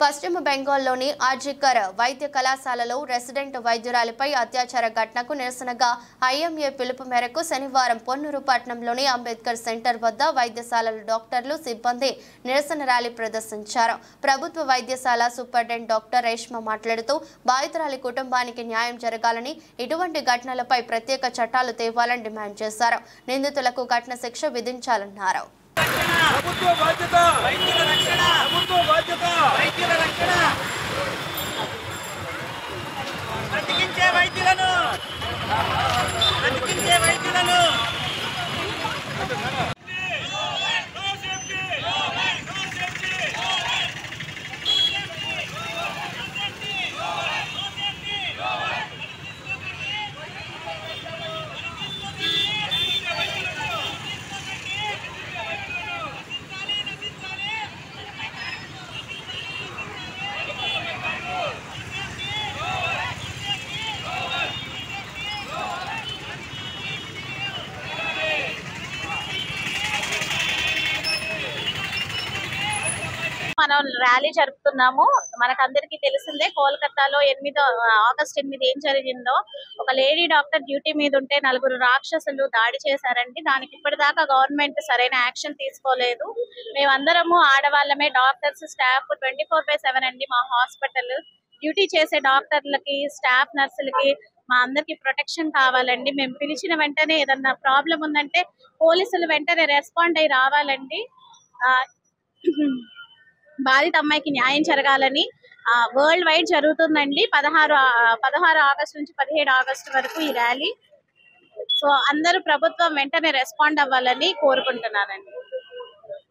పశ్చిమ బెంగాల్లోని ఆర్జికర్ వైద్య కళాశాలలో రెసిడెంట్ వైద్యురాలిపై అత్యాచార ఘటనకు నిరసనగా ఐఎంఏ పిలుపు మేరకు శనివారం పొన్నూరు పట్టణంలోని అంబేద్కర్ సెంటర్ వద్ద వైద్యశాలల డాక్టర్లు సిబ్బంది నిరసన ర్యాలీ ప్రదర్శించారు. ప్రభుత్వ వైద్యశాల సూపరింటెండెంట్ డాక్టర్ రేష్మ మాట్లాడుతూ బాధితురాలి కుటుంబానికి న్యాయం జరగాలని, ఇటువంటి ఘటనలపై ప్రత్యేక చట్టాలు తేవాలని డిమాండ్ చేశారు. నిందితులకు కఠిన శిక్ష విధించాలన్నారు. ప్రభుత్వ బాధ్యత వైద్యుల రక్షణ, ప్రభుత్వ బాధ్యత వైద్యుల రక్షణ, బ్రతికించే వైద్యులను మనం ర్యాలీ జరుపుతున్నాము. మనకందరికీ తెలిసిందే కోల్కతాలో ఆగస్టు 8 ఏం జరిగిందో. ఒక లేడీ డాక్టర్ డ్యూటీ మీద ఉంటే 4 రాక్షసులు దాడి చేశారండి. దానికి ఇప్పటిదాకా గవర్నమెంట్ సరైన యాక్షన్ తీసుకోలేదు. మేమందరము ఆడవాళ్ళమే, డాక్టర్స్, స్టాఫ్ 24/7 అండి. మా హాస్పిటల్ డ్యూటీ చేసే డాక్టర్లకి, స్టాఫ్ నర్సులకి మా అందరికి ప్రొటెక్షన్ కావాలండి. మేము పిలిచిన వెంటనే ఏదన్నా ప్రాబ్లం ఉందంటే పోలీసులు వెంటనే రెస్పాండ్ అయ్యి రావాలండి. బాధిత అమ్మాయికి న్యాయం జరగాలని వరల్డ్ వైడ్ జరుగుతుందండి. 16 ఆగస్టు నుంచి 17 ఆగస్టు వరకు ఈ ర్యాలీ. సో అందరూ ప్రభుత్వం వెంటనే రెస్పాండ్ అవ్వాలని కోరుకుంటున్నానండి.